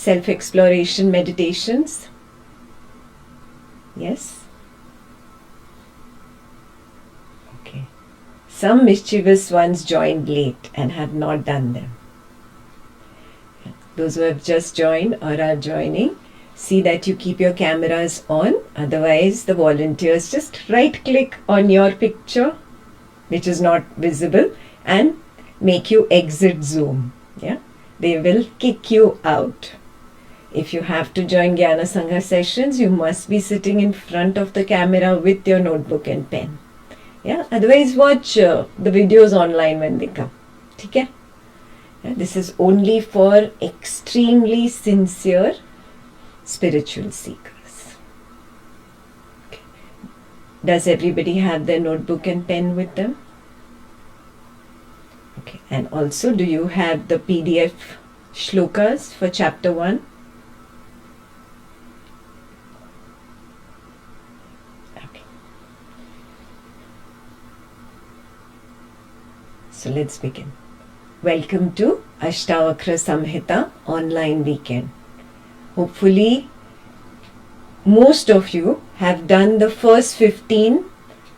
self-exploration meditations? Yes? Okay. Some mischievous ones joined late and have not done them. Those who have just joined or are joining, see that you keep your cameras on. Otherwise, the volunteers just right-click on your picture, which is not visible, and make you exit Zoom. Yeah, they will kick you out. If you have to join Jnana Sangha sessions, you must be sitting in front of the camera with your notebook and pen. Yeah, otherwise watch the videos online when they come. Okay? Yeah, this is only for extremely sincere spiritual seekers. Okay. Does everybody have their notebook and pen with them? Okay. And also, do you have the PDF shlokas for chapter 1? Okay. So let's begin. Welcome to Ashtavakra Samhita online weekend. Hopefully, most of you have done the first 15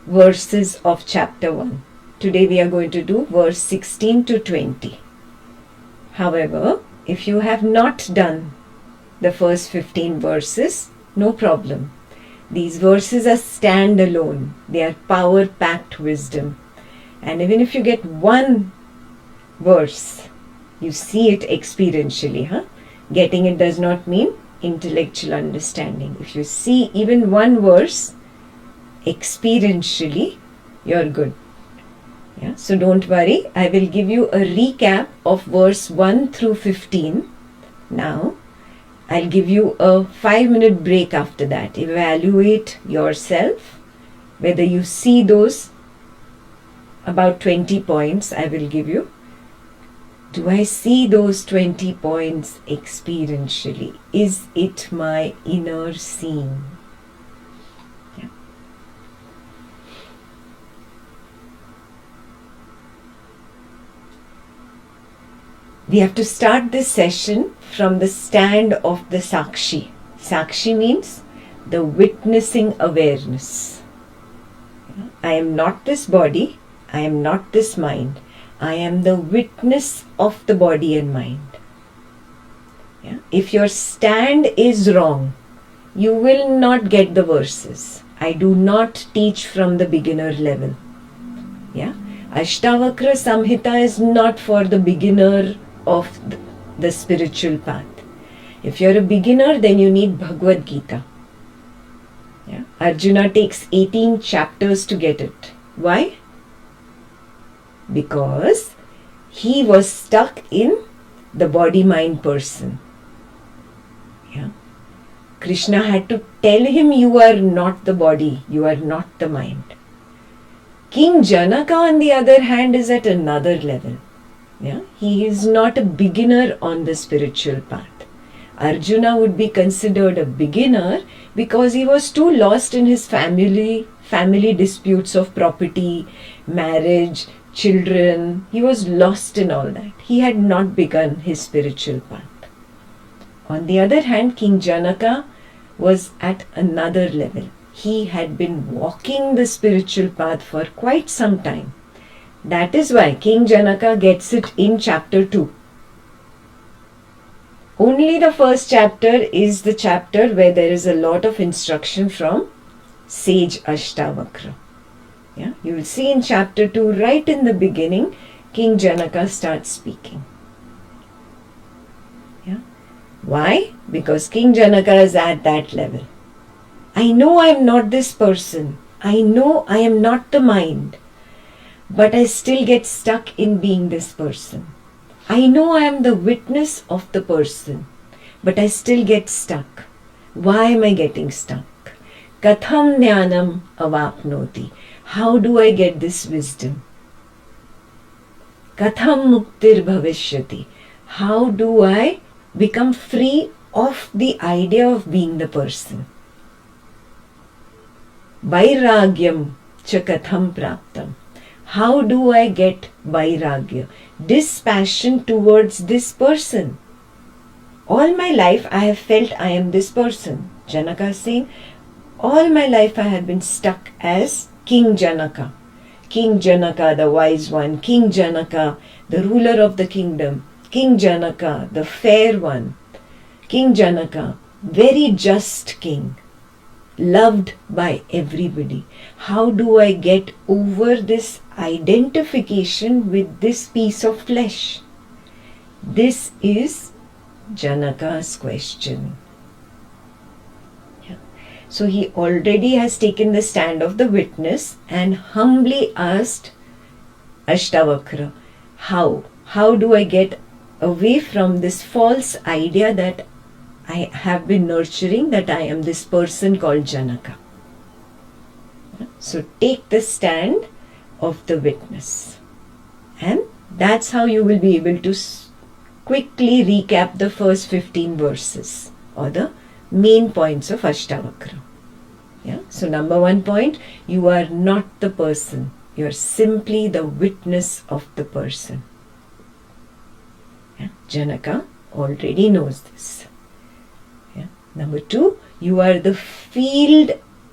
verses of chapter 1. Today we are going to do verse 16 to 20. However, if you have not done the first 15 verses, no problem. These verses are standalone. They are power-packed wisdom. And even if you get one verse, you see it experientially. Getting it does not mean intellectual understanding. If you see even one verse experientially, you're good. Yeah? So don't worry, I will give you a recap of verse 1 through 15 now. I'll give you a 5-minute break after that. Evaluate yourself, whether you see those about 20 points I will give you. Do I see those 20 points experientially? Is it my inner seeing? Yeah. We have to start this session from the stand of the Sakshi. Sakshi means the witnessing awareness. I am not this body, I am not this mind. I am the witness of the body and mind. Yeah? If your stand is wrong, you will not get the verses. I do not teach from the beginner level. Yeah? Ashtavakra Samhita is not for the beginner of the spiritual path. If you're a beginner, then you need Bhagavad Gita. Yeah? Arjuna takes 18 chapters to get it. Why? Because he was stuck in the body-mind person. Yeah. Krishna had to tell him, you are not the body, you are not the mind. King Janaka, on the other hand, is at another level. Yeah. He is not a beginner on the spiritual path. Arjuna would be considered a beginner because he was too lost in his family disputes of property, marriage, children. He was lost in all that. He had not begun his spiritual path. On the other hand, King Janaka was at another level. He had been walking the spiritual path for quite some time. That is why King Janaka gets it in chapter 2. Only the first chapter is the chapter where there is a lot of instruction from sage Ashtavakra. Yeah, you will see in chapter 2, right in the beginning, King Janaka starts speaking. Yeah. Why? Because King Janaka is at that level. I know I am not this person. I know I am not the mind. But I still get stuck in being this person. I know I am the witness of the person. But I still get stuck. Why am I getting stuck? Katham jnanam avapnoti. How do I get this wisdom? Katham muktir bhavishyati. How do I become free of the idea of being the person? Vairagyam cha katham praptam. How do I get vairagya? Dispassion towards this person all my life I have felt I am this person. Janaka is saying, all my life I have been stuck as King Janaka. King Janaka, the wise one. King Janaka, the ruler of the kingdom. King Janaka, the fair one. King Janaka, very just king. Loved by everybody. How do I get over this identification with this piece of flesh? This is Janaka's question. So he already has taken the stand of the witness and humbly asked Ashtavakra, how? How do I get away from this false idea that I have been nurturing, that I am this person called Janaka? So take the stand of the witness. And that's how you will be able to quickly recap the first 15 verses or the main points of Ashtavakra. Yeah? So number 1 point, you are not the person. You are simply the witness of the person. Yeah? Janaka already knows this. Yeah? Number 2, you are the field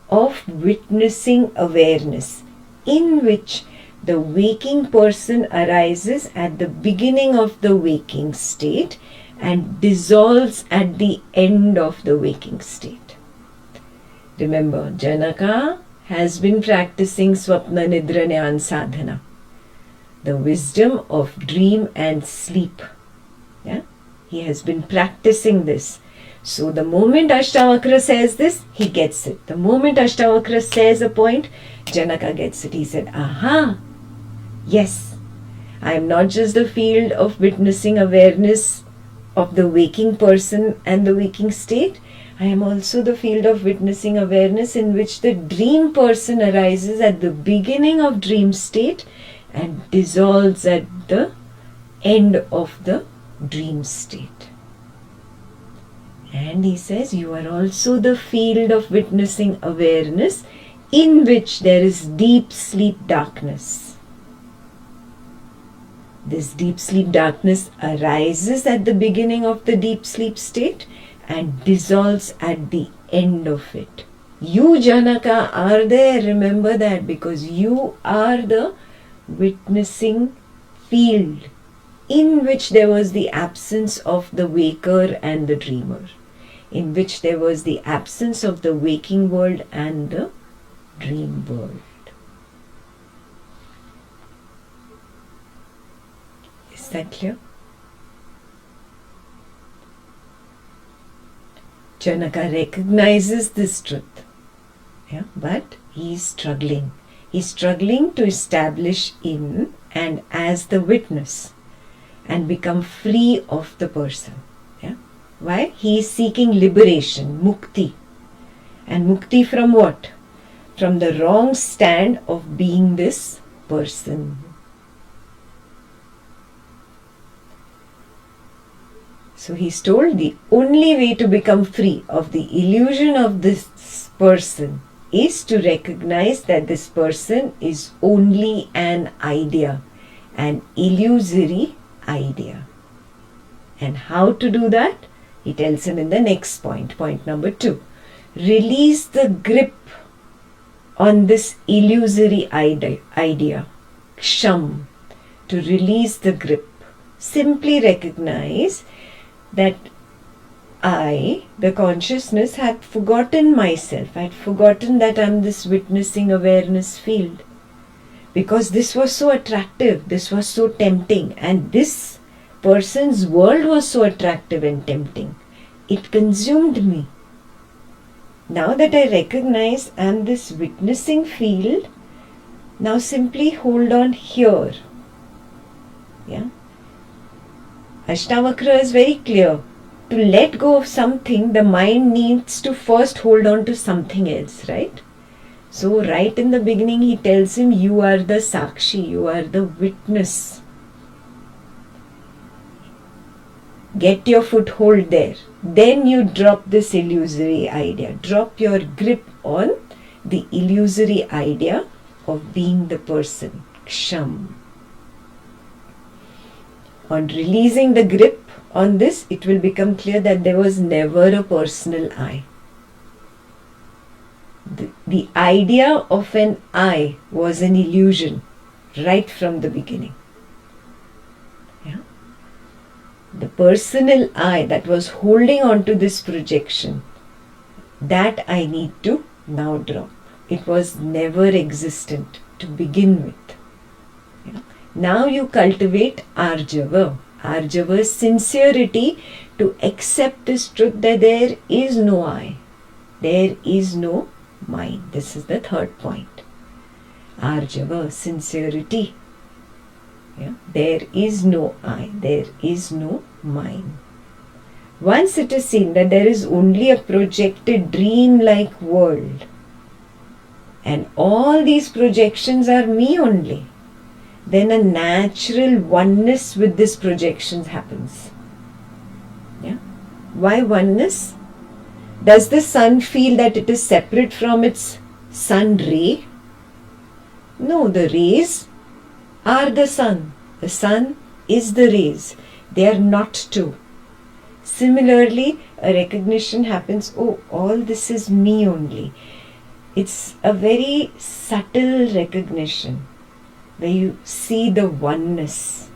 of witnessing awareness in which the waking person arises at the beginning of the waking state and dissolves at the end of the waking state. Remember, Janaka has been practicing Swapna Nidra Jnana Sadhana, the wisdom of dream and sleep. Yeah? He has been practicing this. So the moment Ashtavakra says this, he gets it. The moment Ashtavakra says a point, Janaka gets it. He said, aha, yes, I am not just the field of witnessing awareness of the waking person and the waking state. I am also the field of witnessing awareness in which the dream person arises at the beginning of dream state and dissolves at the end of the dream state. And he says, you are also the field of witnessing awareness in which there is deep sleep darkness. This deep sleep darkness arises at the beginning of the deep sleep state and dissolves at the end of it. You, Janaka, are there. Remember that, because you are the witnessing field in which there was the absence of the waker and the dreamer, in which there was the absence of the waking world and the dream world. Is that clear? Janaka recognizes this truth, yeah, but he is struggling. He is struggling to establish in and as the witness and become free of the person. Yeah? Why? He is seeking liberation, mukti. And mukti from what? From the wrong stand of being this person. So he's told the only way to become free of the illusion of this person is to recognize that this person is only an idea, an illusory idea. And how to do that? He tells him in the next point, point number 2. Release the grip on this illusory idea. Ksham. To release the grip. Simply recognize that I, the consciousness, had forgotten myself. I had forgotten that I am this witnessing awareness field. Because this was so attractive, this was so tempting, and this person's world was so attractive and tempting. It consumed me. Now that I recognize I am this witnessing field, now simply hold on here. Yeah? Ashtavakra is very clear. To let go of something, the mind needs to first hold on to something else, right? So right in the beginning he tells him, you are the sakshi, you are the witness. Get your foothold there. Then you drop this illusory idea. Drop your grip on the illusory idea of being the person. Ksham. On releasing the grip on this, it will become clear that there was never a personal I. The idea of an I was an illusion right from the beginning. Yeah? The personal I that was holding on to this projection, that I need to now drop. It was never existent to begin with. Yeah? Now you cultivate Arjava. Arjava is sincerity to accept this truth that there is no I. There is no mind. This is the third point. Arjava, sincerity. Yeah? There is no I. There is no mind. Once it is seen that there is only a projected dream-like world, and all these projections are me only, then a natural oneness with this projections happens. Yeah? Why oneness? Does the sun feel that it is separate from its sun ray? No, the rays are the sun. The sun is the rays. They are not two. Similarly, a recognition happens, oh, all this is me only. It's a very subtle recognition where you see the oneness.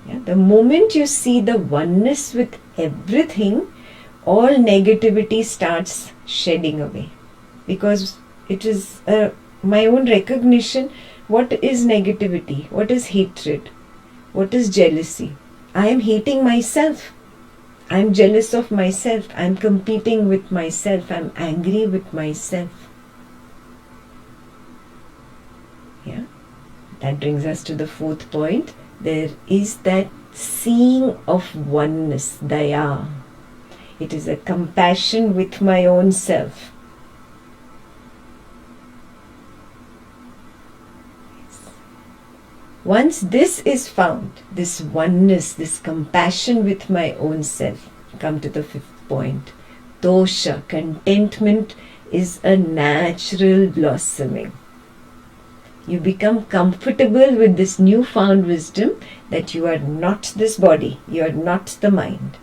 Yeah? The moment you see the oneness with everything, all negativity starts shedding away. Because it is my own recognition. What is negativity? What is hatred? What is jealousy? I am hating myself. I am jealous of myself. I am competing with myself. I am angry with myself. Yeah? That brings us to the fourth point. There is that seeing of oneness, daya. It is a compassion with my own self. Once this is found, this oneness, this compassion with my own self, come to the fifth point. Dosha, contentment, is a natural blossoming. You become comfortable with this newfound wisdom that you are not this body, you are not the mind.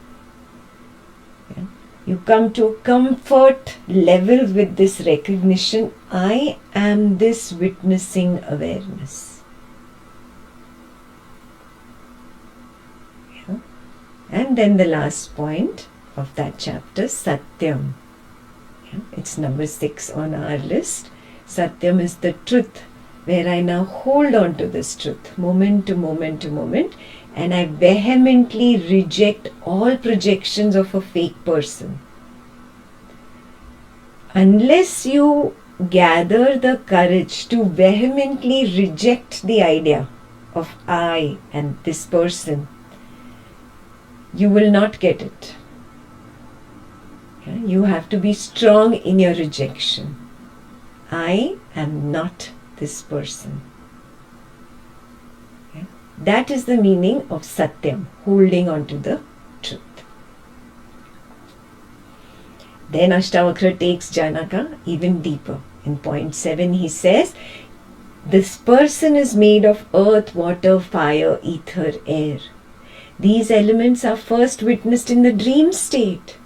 Yeah? You come to a comfort level with this recognition, I am this witnessing awareness. And then the last point of that chapter, Satyam. Yeah, it's number 6 on our list. Satyam is the truth, where I now hold on to this truth, moment to moment to moment, and I vehemently reject all projections of a fake person. Unless you gather the courage to vehemently reject the idea of I and this person, you will not get it. Yeah? You have to be strong in your rejection. I am not this person. Yeah? That is the meaning of Satyam, holding on to the truth. Then Ashtavakra takes Janaka even deeper. In point 7 he says, this person is made of earth, water, fire, ether, air. These elements are first witnessed in the dream state.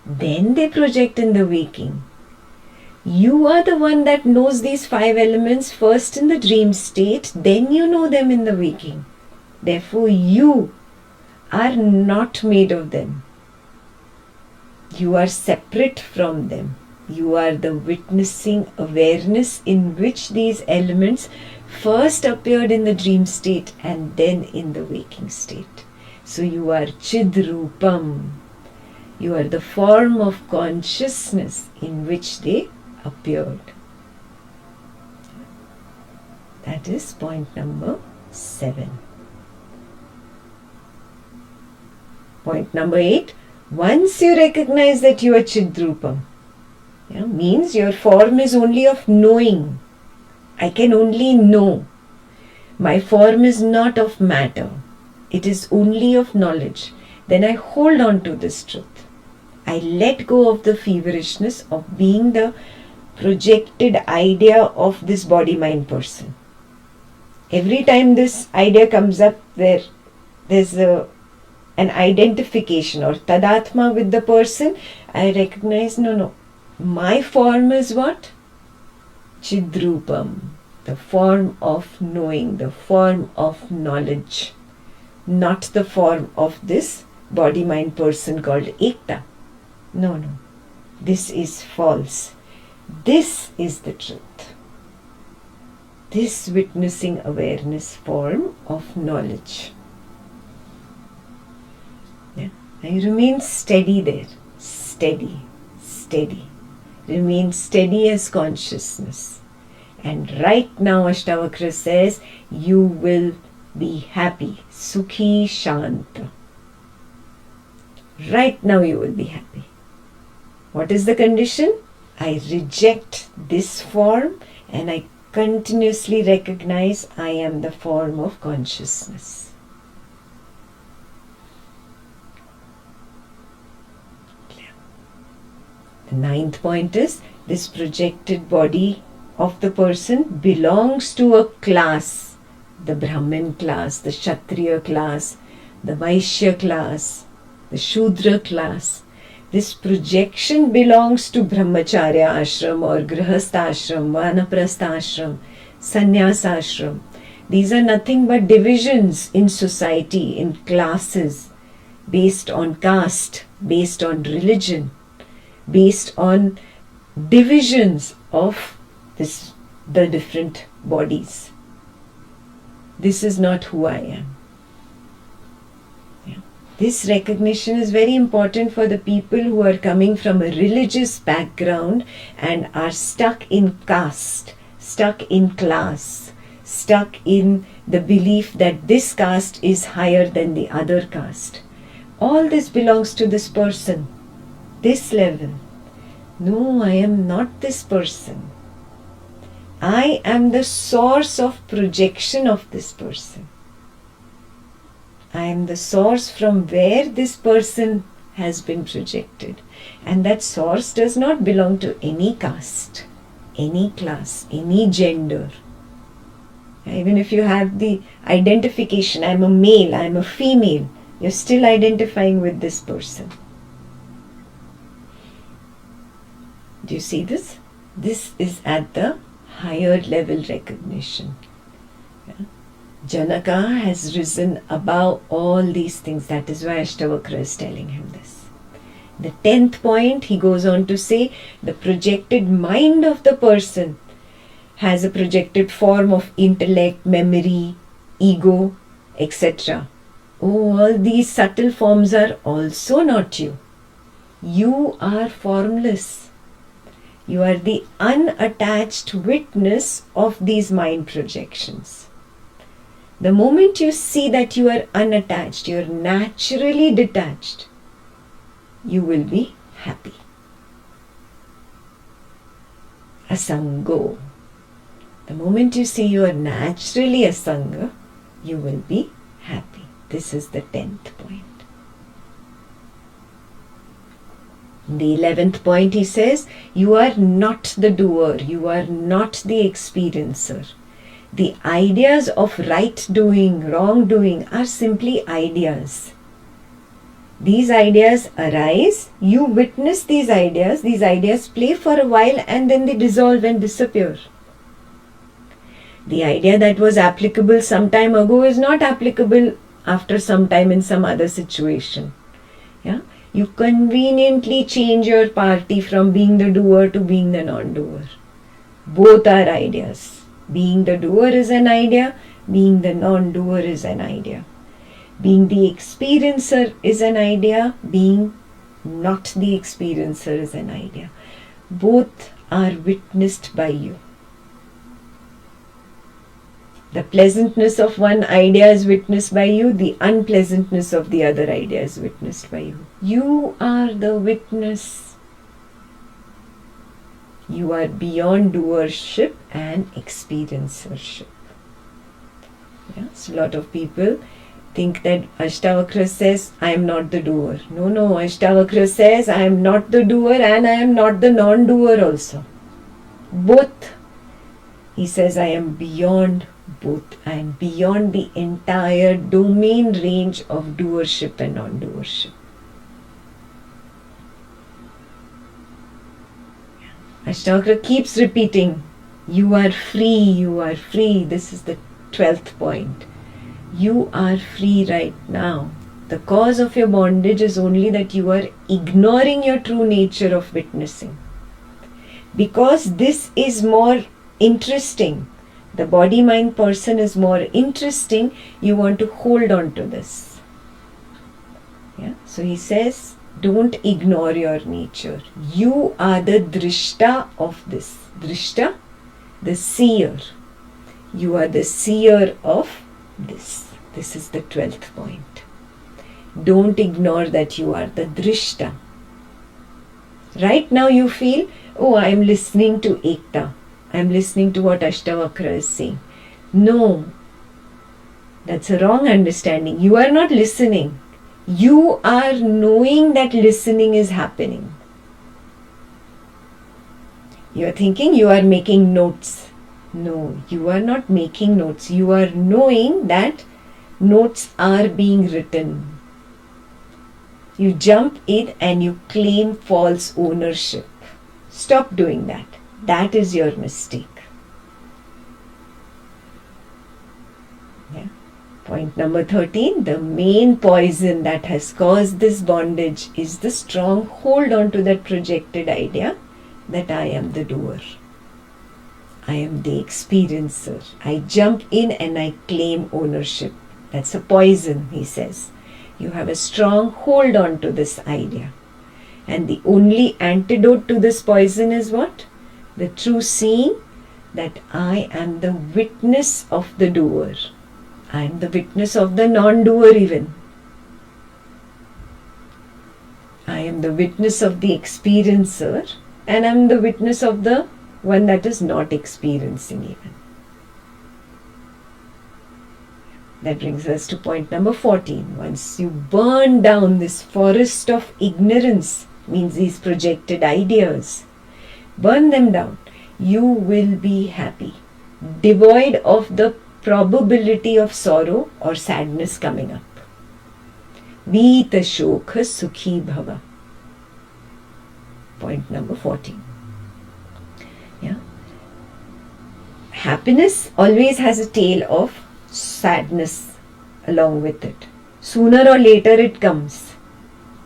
Then they project in the waking. You are the one that knows these 5 elements first in the dream state, then you know them in the waking. Therefore, you are not made of them. You are separate from them. You are the witnessing awareness in which these elements first appeared in the dream state and then in the waking state. So you are Chidrupam. You are the form of consciousness in which they appeared. That is point number 7. Point number 8. Once you recognize that you are Chidrupam, means your form is only of knowing. I can only know. My form is not of matter. It is only of knowledge. Then I hold on to this truth. I let go of the feverishness of being the projected idea of this body-mind person. Every time this idea comes up, there's a an identification or tadatma with the person, I recognize, no, my form is what? Chidrupam, the form of knowing, the form of knowledge, not the form of this body-mind person called Ekta. No, this is false. This is the truth. This witnessing awareness form of knowledge. Yeah. I remain steady there. Steady. Remain steady as consciousness. And right now Ashtavakra says, you will be happy. Sukhi Shanta. Right now you will be happy. What is the condition? I reject this form and I continuously recognize I am the form of consciousness. The 9th point is, this projected body of the person belongs to a class, the Brahmin class, the Kshatriya class, the Vaishya class, the Shudra class. This projection belongs to Brahmacharya ashram or Grihastha ashram, Vanaprastha ashram, Sannyasa ashram. These are nothing but divisions in society, in classes, based on caste, based on religion, based on divisions of the different bodies. This is not who I am. This recognition is very important for the people who are coming from a religious background and are stuck in caste, stuck in class, stuck in the belief that this caste is higher than the other caste. All this belongs to this person, this level. No, I am not this person. I am the source of projection of this person. I am the source from where this person has been projected. And that source does not belong to any caste, any class, any gender. Even if you have the identification, I am a male, I am a female, you're still identifying with this person. Do you see this? This is at the higher level recognition. Yeah? Janaka has risen above all these things. That is why Ashtavakra is telling him this. The 10th point, he goes on to say, the projected mind of the person has a projected form of intellect, memory, ego, etc. Oh, all these subtle forms are also not you. You are formless. You are the unattached witness of these mind projections. The moment you see that you are unattached, you are naturally detached, you will be happy. Asango. The moment you see you are naturally asanga, you will be happy. This is the 10th point. In the 11th point he says, you are not the doer, you are not the experiencer. The ideas of right doing, wrong doing are simply ideas. These ideas arise, you witness these ideas play for a while and then they dissolve and disappear. The idea that was applicable some time ago is not applicable after some time in some other situation. Yeah? You conveniently change your party from being the doer to being the non-doer. Both are ideas. Being the doer is an idea, being the non-doer is an idea. Being the experiencer is an idea, being not the experiencer is an idea. Both are witnessed by you. The pleasantness of one idea is witnessed by you, the unpleasantness of the other idea is witnessed by you. You are the witness. You are beyond doership and experiencership. Yeah? So a lot of people think that Ashtavakra says, I am not the doer. No, Ashtavakra says, I am not the doer and I am not the non-doer also. Both. He says, I am beyond both. I am beyond the entire domain range of doership and non-doership. Ashtavakra keeps repeating, you are free, you are free. This is the 12th point. You are free right now. The cause of your bondage is only that you are ignoring your true nature of witnessing. Because this is more interesting, the body-mind person is more interesting, you want to hold on to this. Yeah? So he says, don't ignore your nature. You are the drishta of this. Drishta, the seer. You are the seer of this. This is the 12th point. Don't ignore that you are the drishta. Right now you feel, oh, I am listening to Ekta. I am listening to what Ashtavakra is saying. No, that's a wrong understanding. You are not listening. You are knowing that listening is happening. You are thinking you are making notes. No, you are not making notes. You are knowing that notes are being written. You jump in and you claim false ownership. Stop doing that. That is your mistake. Yeah. Point number 13. The main poison that has caused this bondage is the strong hold on to that projected idea that I am the doer. I am the experiencer. I jump in and I claim ownership. That's a poison, he says. You have a strong hold on to this idea. And the only antidote to this poison is what? The true seeing that I am the witness of the doer. I am the witness of the non-doer even. I am the witness of the experiencer and I am the witness of the one that is not experiencing even. That brings us to point number 14. Once you burn down this forest of ignorance, means these projected ideas, burn them down, you will be happy, devoid of the probability of sorrow or sadness coming up. Vita shokha sukhi bhava. Point number 14. Yeah. Happiness always has a tail of sadness along with it. Sooner or later it comes.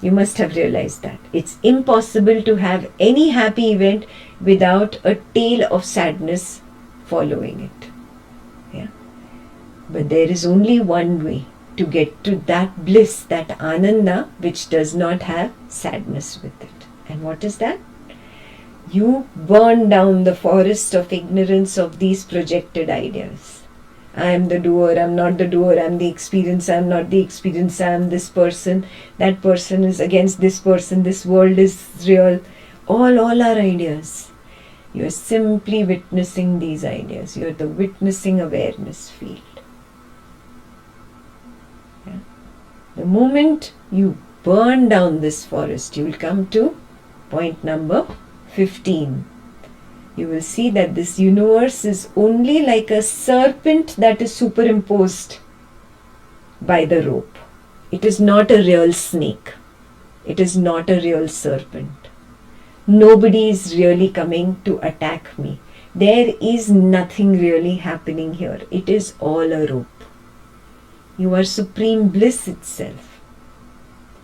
You must have realized that. It's impossible to have any happy event without a tail of sadness following it. Yeah. But there is only one way to get to that bliss, that ananda, which does not have sadness with it. And what is that? You burn down the forest of ignorance of these projected ideas. I am the doer, I am not the doer, I am the experience, I am not the experience, I am this person, that person is against this person, this world is real. All are ideas. You are simply witnessing these ideas. You are the witnessing awareness field. Yeah. The moment you burn down this forest, you will come to point number 15. You will see that this universe is only like a serpent that is superimposed by the rope. It is not a real snake. It is not a real serpent. Nobody is really coming to attack me. There is nothing really happening here. It is all a rope. You are supreme bliss itself.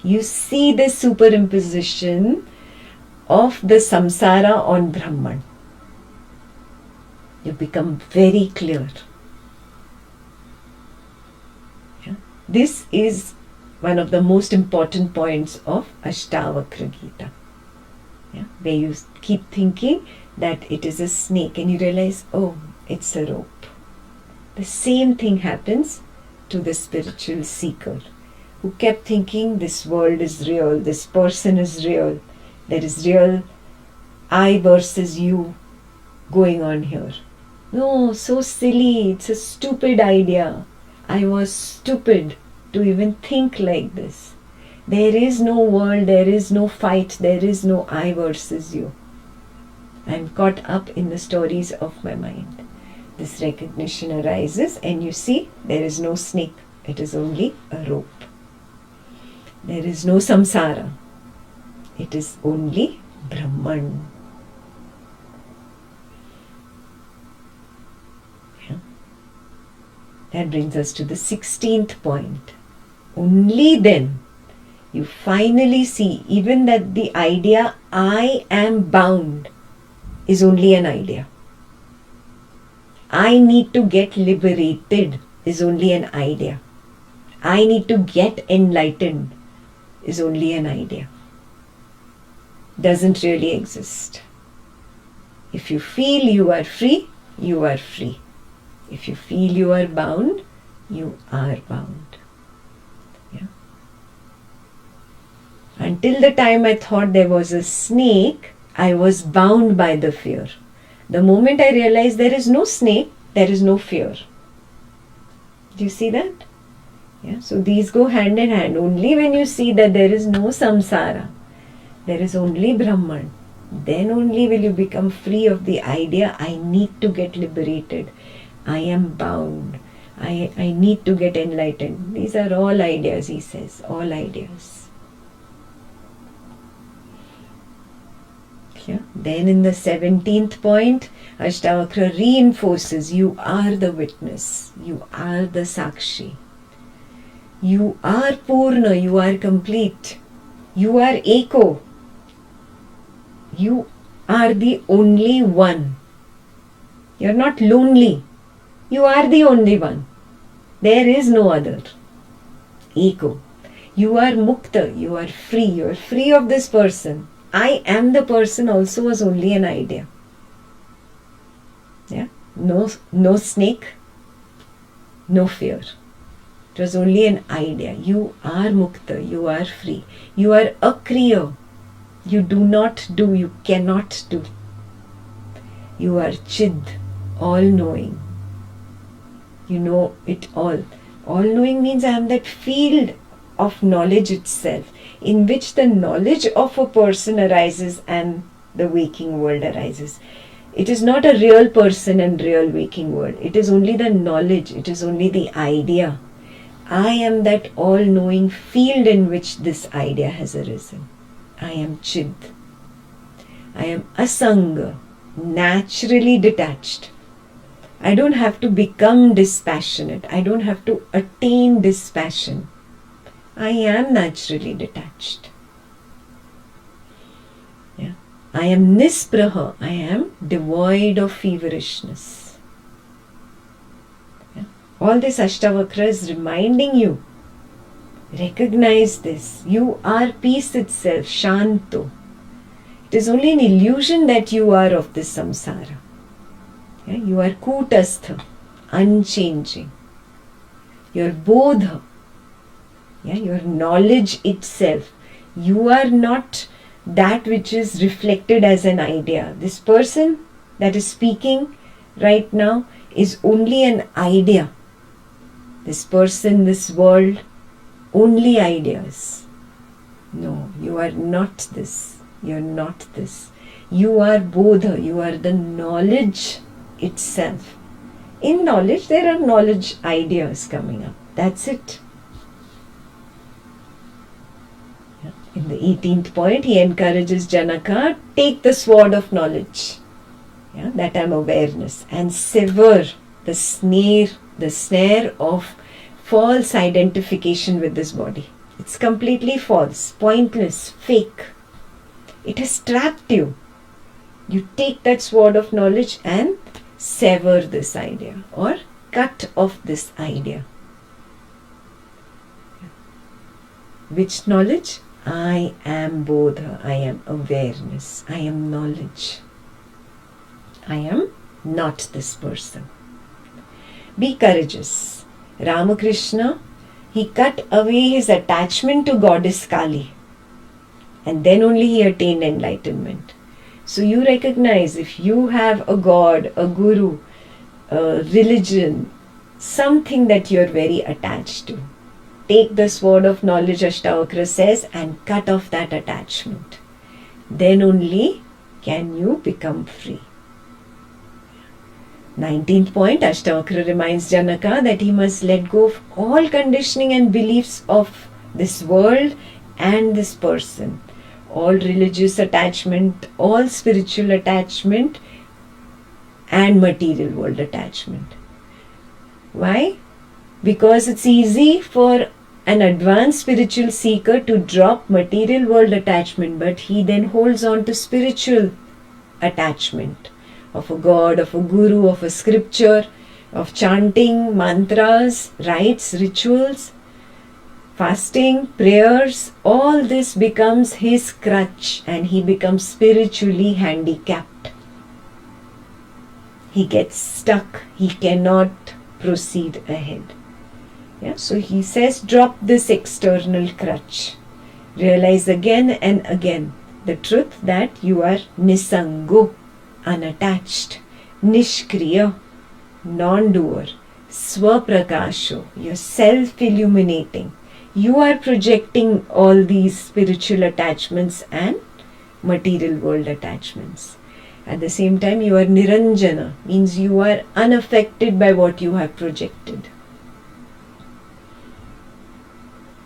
You see the superimposition of the samsara on Brahman. You become very clear. Yeah. This is one of the most important points of Ashtavakra Gita. Yeah. Where you keep thinking that it is a snake and you realize, oh, it's a rope. The same thing happens to the spiritual seeker who kept thinking this world is real, this person is real, there is real I versus you going on here. No, so silly, it's a stupid idea. I was stupid to even think like this. There is no world, there is no fight, there is no I versus you. I am caught up in the stories of my mind. This recognition arises and you see there is no snake. It is only a rope. There is no samsara. It is only Brahman. Yeah. That brings us to the 16th point. Only then you finally see even that the idea I am bound is only an idea. I need to get liberated is only an idea. I need to get enlightened is only an idea. Doesn't really exist. If you feel you are free, you are free. If you feel you are bound, you are bound. Yeah. Until the time I thought there was a snake, I was bound by the fear. The moment I realized there is no snake, there is no fear. Do you see that? Yeah. So these go hand in hand. Only when you see that there is no samsara, there is only Brahman, then only will you become free of the idea I need to get liberated. I am bound. I need to get enlightened. These are all ideas, he says. All ideas. Yeah. Then in the 17th point, Ashtavakra reinforces you are the witness. You are the Sakshi. You are Purna. You are complete. You are Eko. You are the only one. You are not lonely. You are the only one. There is no other. Eko. You are Mukta. You are free. You are free of this person. I am the person also was only an idea. Yeah. No snake. No fear. It was only an idea. You are Mukta. You are free. You are Akriya. You do not do. You cannot do. You are Chid. All-knowing. You know it all. All-knowing means I am that field of knowledge itself, in which the knowledge of a person arises and the waking world arises. It is not a real person and real waking world. It is only the knowledge. It is only the idea. I am that all-knowing field in which this idea has arisen. I am Chid. I am Asanga, naturally detached. I don't have to become dispassionate. I don't have to attain dispassion. I am naturally detached. Yeah. I am Nispraha. I am devoid of feverishness. Yeah. All this Ashtavakra is reminding you. Recognize this. You are peace itself, Shanto. It is only an illusion that you are of this samsara. Yeah? You are Kutastha, unchanging. You are Bodha. Yeah? Your knowledge itself. You are not that which is reflected as an idea. This person that is speaking right now is only an idea. This person, this world, only ideas. No, you are not this. You are not this. You are Bodha. You are the knowledge itself. In knowledge, there are knowledge ideas coming up. That's it. In the 18th point, he encourages Janaka, take the sword of knowledge, that I am awareness, and sever the snare of false identification with this body. It's completely false, pointless, fake. It has trapped you. You take that sword of knowledge and sever this idea or cut off this idea. Which knowledge? I am Bodha, I am awareness, I am knowledge. I am not this person. Be courageous. Ramakrishna, he cut away his attachment to goddess Kali, and then only he attained enlightenment. So you recognize if you have a god, a guru, a religion, something that you are very attached to, take the sword of knowledge, Ashtavakra says, and cut off that attachment. Then only can you become free. 19th point, Ashtavakra reminds Janaka that he must let go of all conditioning and beliefs of this world and this person. All religious attachment, all spiritual attachment and material world attachment. Why? Because it's easy for an advanced spiritual seeker to drop material world attachment, but he then holds on to spiritual attachment of a god, of a guru, of a scripture, of chanting, mantras, rites, rituals, fasting, prayers. All this becomes his crutch and he becomes spiritually handicapped. He gets stuck. He cannot proceed ahead. Yeah, so he says, drop this external crutch. Realize again and again the truth that you are nisango, unattached, nishkriya, non-doer, swaprakasho, you're self-illuminating. You are projecting all these spiritual attachments and material world attachments. At the same time, you are niranjana, means you are unaffected by what you have projected.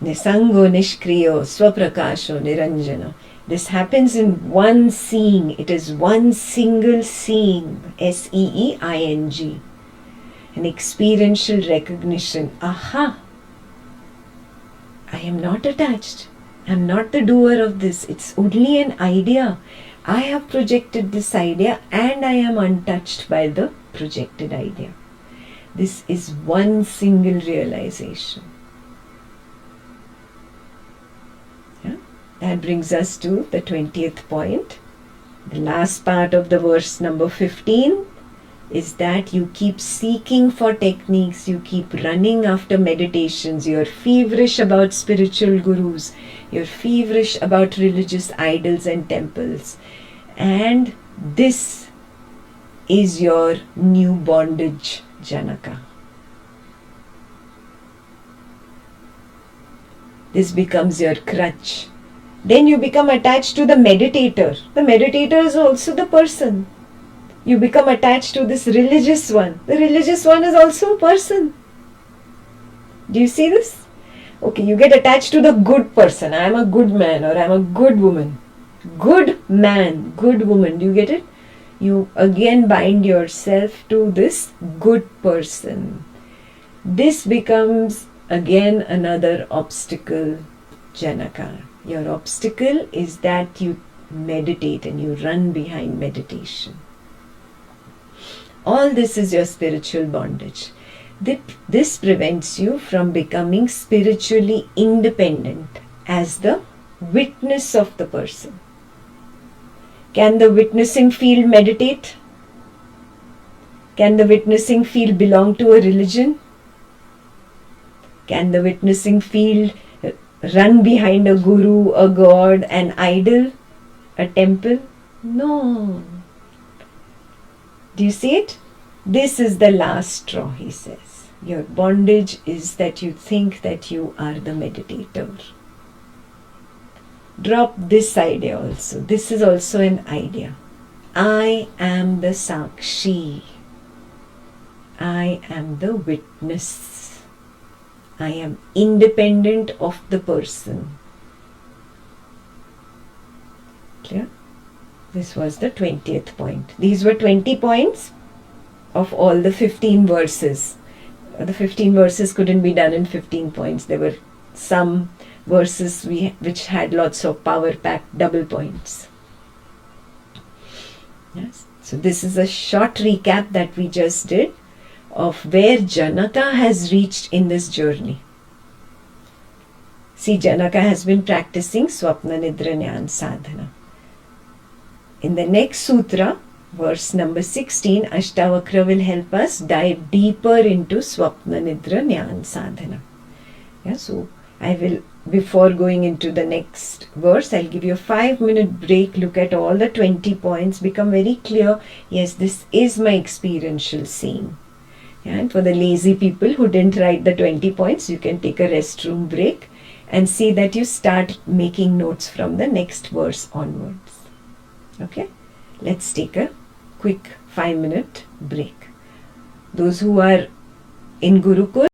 Nisango, nishkriyo, swaprakasho, niranjana. This happens in one seeing. It is one single seeing. S-E-E-I-N-G. An experiential recognition. Aha! I am not attached. I am not the doer of this. It's only an idea. I have projected this idea and I am untouched by the projected idea. This is one single realization. Yeah? That brings us to the 20th point. The last part of the verse number 15 is that you keep seeking for techniques, you keep running after meditations, you're feverish about spiritual gurus, you're feverish about religious idols and temples. And this is your new bondage, Janaka. This becomes your crutch. Then you become attached to the meditator. The meditator is also the person. You become attached to this religious one. The religious one is also a person. Do you see this? Okay, you get attached to the good person. I am a good man or I am a good woman. Good man, good woman. Do you get it? You again bind yourself to this good person. This becomes again another obstacle, Janaka. Your obstacle is that you meditate and you run behind meditation. All this is your spiritual bondage. This prevents you from becoming spiritually independent as the witness of the person. Can the witnessing field meditate? Can the witnessing field belong to a religion? Can the witnessing field run behind a guru, a god, an idol, a temple? No. Do you see it? This is the last straw, he says. Your bondage is that you think that you are the meditator. Drop this idea also. This is also an idea. I am the Sakshi. I am the witness. I am independent of the person. Clear? This was the 20th point. These were 20 points of all the 15 verses. The 15 verses couldn't be done in 15 points. There were some verses which had lots of power-packed double points. Yes. So this is a short recap that we just did of where Janaka has reached in this journey. See, Janaka has been practicing Swapna Nidra Jnana Sadhana. In the next sutra, verse number 16, Ashtavakra will help us dive deeper into Swapna Nidra Jnana Sadhana. Yeah, so I will, before going into the next verse, I'll give you a 5-minute break, look at all the 20 points, become very clear, yes, this is my experiential seeing. Yeah, and for the lazy people who didn't write the 20 points, you can take a restroom break and see that you start making notes from the next verse onwards. Okay, let's take a quick 5-minute break. Those who are in Gurukul,